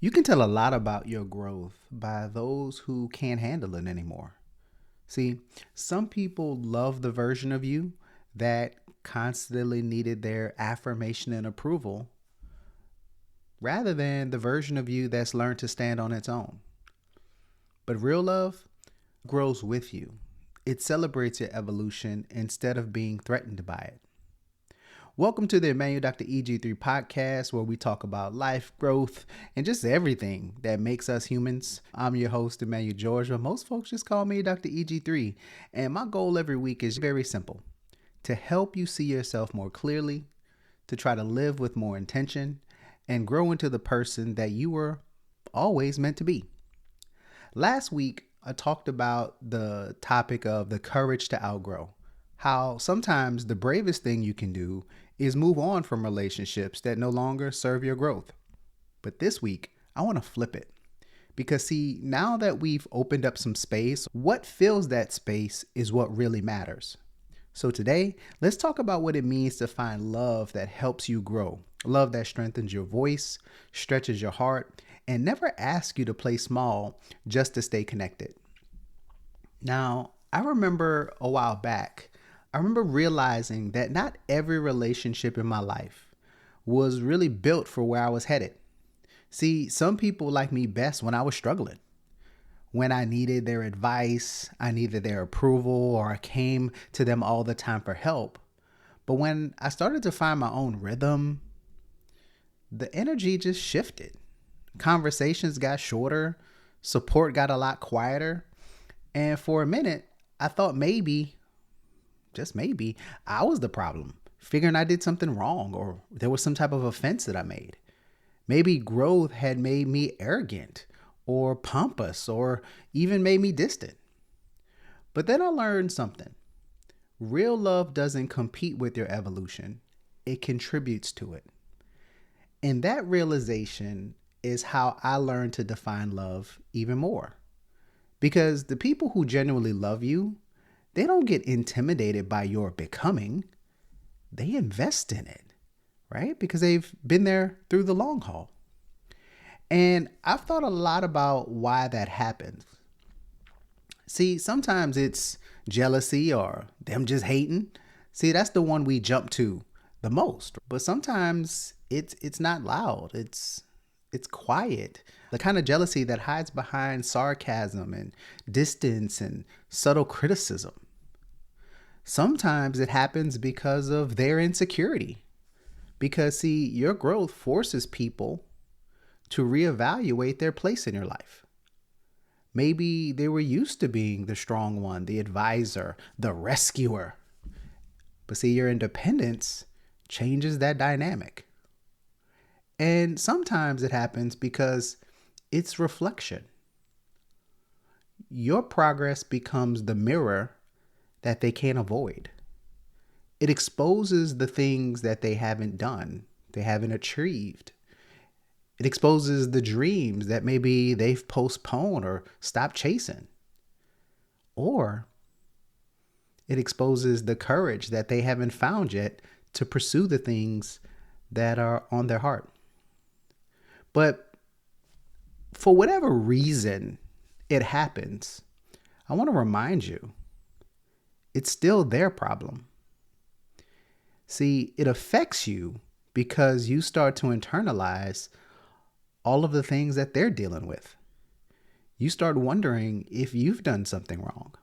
You can tell a lot about your growth by those who can't handle it anymore. See, some people love the version of you that constantly needed their affirmation and approval rather than the version of you that's learned to stand on its own. But real love grows with you. It celebrates your evolution instead of being threatened by it. Welcome to the Emanuel Dr. EG3 podcast, where we talk about life, growth, and just everything that makes us humans. I'm your host, Emanuel George, but most folks just call me Dr. EG3. And my goal every week is very simple: to help you see yourself more clearly, to try to live with more intention, and grow into the person that you were always meant to be. Last week, I talked about the topic of the courage to outgrow. How sometimes the bravest thing you can do is move on from relationships that no longer serve your growth. But this week, I want to flip it. Because, see, now that we've opened up some space, what fills that space is what really matters. So today, let's talk about what it means to find love that helps you grow. Love that strengthens your voice, stretches your heart, and never asks you to play small just to stay connected. Now, I remember a while back, I remember realizing that not every relationship in my life was really built for where I was headed. See, some people like me best when I was struggling, when I needed their advice, I needed their approval, or I came to them all the time for help. But when I started to find my own rhythm, the energy just shifted. Conversations got shorter, support got a lot quieter, and for a minute, I thought maybe, just maybe, I was the problem, figuring I did something wrong or there was some type of offense that I made. Maybe growth had made me arrogant or pompous or even made me distant. But then I learned something. Real love doesn't compete with your evolution, it contributes to it. And that realization is how I learned to define love even more. Because the people who genuinely love you, they don't get intimidated by your becoming. They invest in it, right? Because they've been there through the long haul. And I've thought a lot about why that happens. See, sometimes it's jealousy or them just hating. See, that's the one we jump to the most. But sometimes it's not loud. It's quiet. The kind of jealousy that hides behind sarcasm and distance and subtle criticism. Sometimes it happens because of their insecurity. Because, see, your growth forces people to reevaluate their place in your life. Maybe they were used to being the strong one, the advisor, the rescuer. But see, your independence changes that dynamic. And sometimes it happens because it's reflection. Your progress becomes the mirror that they can't avoid. It exposes the things that they haven't done, they haven't achieved. It exposes the dreams that maybe they've postponed or stopped chasing. Or it exposes the courage that they haven't found yet to pursue the things that are on their heart. But for whatever reason it happens, I want to remind you, it's still their problem. See, it affects you because you start to internalize all of the things that they're dealing with. You start wondering if you've done something wrong.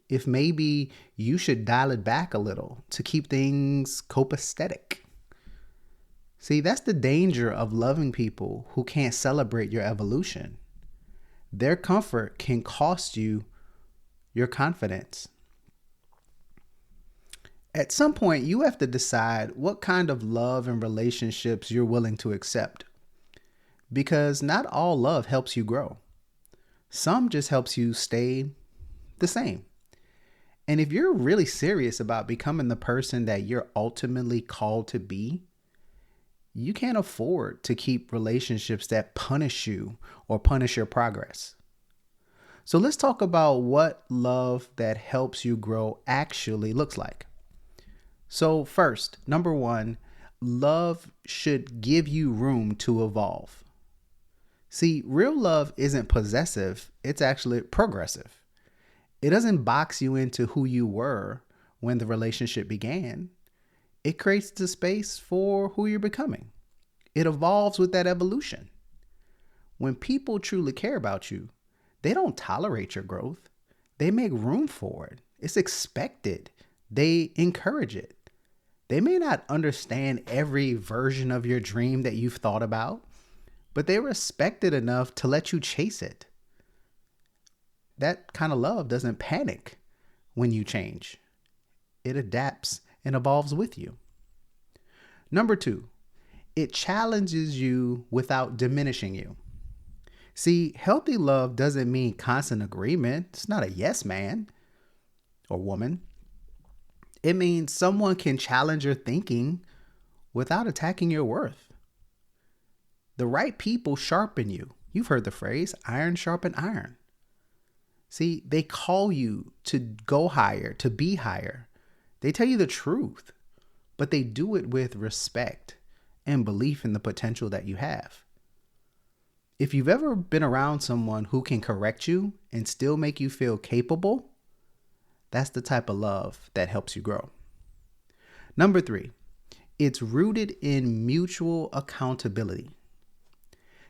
If maybe you should dial it back a little to keep things copacetic. See, that's the danger of loving people who can't celebrate your evolution. Their comfort can cost you your confidence. At some point, you have to decide what kind of love and relationships you're willing to accept. Because not all love helps you grow. Some just helps you stay the same. And if you're really serious about becoming the person that you're ultimately called to be, you can't afford to keep relationships that punish you or punish your progress. So let's talk about what love that helps you grow actually looks like. So first, number one, love should give you room to evolve. See, real love isn't possessive, it's actually progressive. It doesn't box you into who you were when the relationship began. It creates the space for who you're becoming. It evolves with that evolution. When people truly care about you, they don't tolerate your growth. They make room for it. It's expected. They encourage it. They may not understand every version of your dream that you've thought about, but they respect it enough to let you chase it. That kind of love doesn't panic when you change. It adapts and evolves with you. Number 2, it challenges you without diminishing you. See, healthy love doesn't mean constant agreement. It's not a yes man or woman. It means someone can challenge your thinking without attacking your worth. The right people sharpen you. You've heard the phrase, iron sharpen iron. See, they call you to go higher, to be higher. They tell you the truth, but they do it with respect and belief in the potential that you have. If you've ever been around someone who can correct you and still make you feel capable, that's the type of love that helps you grow. Number 3, it's rooted in mutual accountability.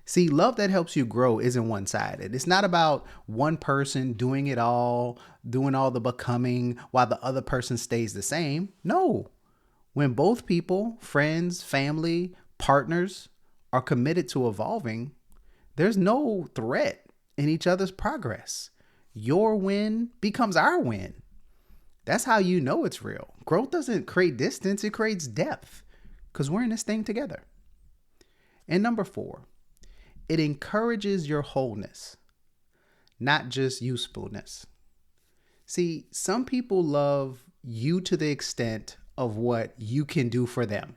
See, love that helps you grow isn't one-sided. It's not about one person doing it all, doing all the becoming while the other person stays the same. No. When both people, friends, family, partners, are committed to evolving, there's no threat in each other's progress. Your win becomes our win. That's how you know it's real. Growth doesn't create distance, it creates depth because we're in this thing together. And number 4, it encourages your wholeness, not just usefulness. See, some people love you to the extent of what you can do for them,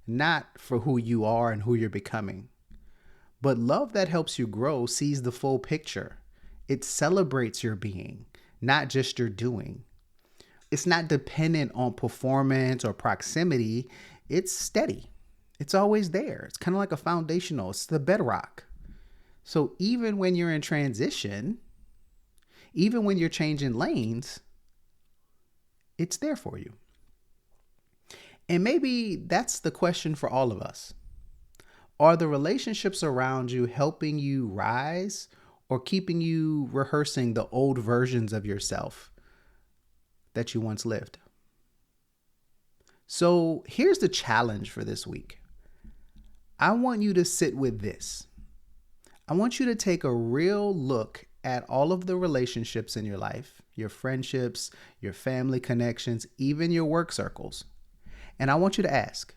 not for who you are and who you're becoming. But love that helps you grow sees the full picture. It celebrates your being, not just your doing. It's not dependent on performance or proximity. It's steady. It's always there. It's kind of like a foundational. It's the bedrock. So even when you're in transition, even when you're changing lanes, it's there for you. And maybe that's the question for all of us. Are the relationships around you helping you rise or keeping you rehearsing the old versions of yourself that you once lived? So here's the challenge for this week. I want you to sit with this. I want you to take a real look at all of the relationships in your life, your friendships, your family connections, even your work circles. And I want you to ask,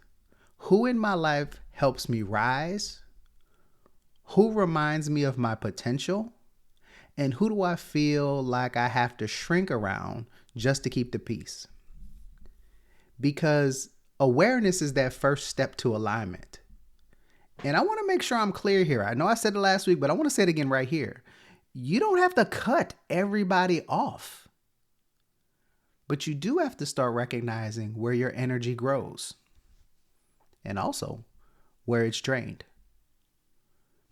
who in my life helps me rise? Who reminds me of my potential? And who do I feel like I have to shrink around just to keep the peace? Because awareness is that first step to alignment. And I want to make sure I'm clear here. I know I said it last week, but I want to say it again right here. You don't have to cut everybody off. But you do have to start recognizing where your energy grows. And also where it's drained.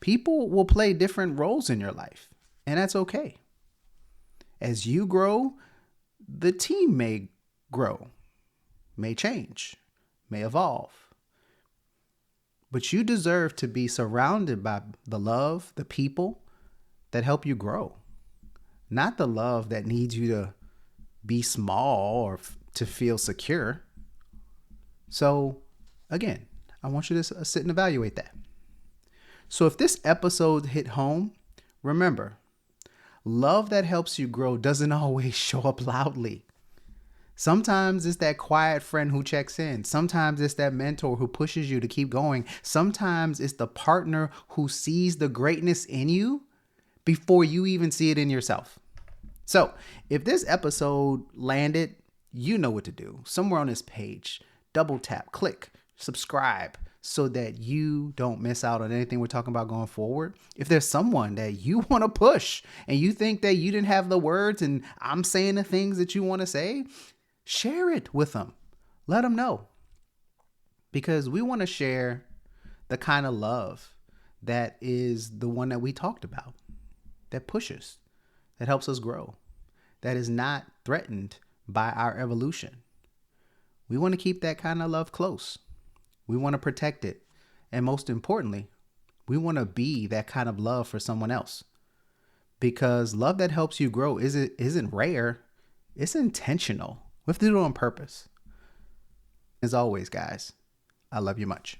People will play different roles in your life. And that's okay. As you grow, the team may grow, may change, may evolve. But you deserve to be surrounded by the love, the people that help you grow. Not the love that needs you to be small or to feel secure. So, again, I want you to sit and evaluate that. So if this episode hit home, remember, love that helps you grow doesn't always show up loudly. Sometimes it's that quiet friend who checks in. Sometimes it's that mentor who pushes you to keep going. Sometimes it's the partner who sees the greatness in you before you even see it in yourself. So if this episode landed, you know what to do. Somewhere on this page, double tap, click, subscribe so that you don't miss out on anything we're talking about going forward. If there's someone that you want to push and you think that you didn't have the words and I'm saying the things that you want to say, share it with them. Let them know. Because we want to share the kind of love that is the one that we talked about, that pushes, that helps us grow, that is not threatened by our evolution. We want to keep that kind of love close. We want to protect it. And most importantly, we want to be that kind of love for someone else. Because love that helps you grow isn't rare. It's intentional. We have to do it on purpose. As always, guys, I love you much.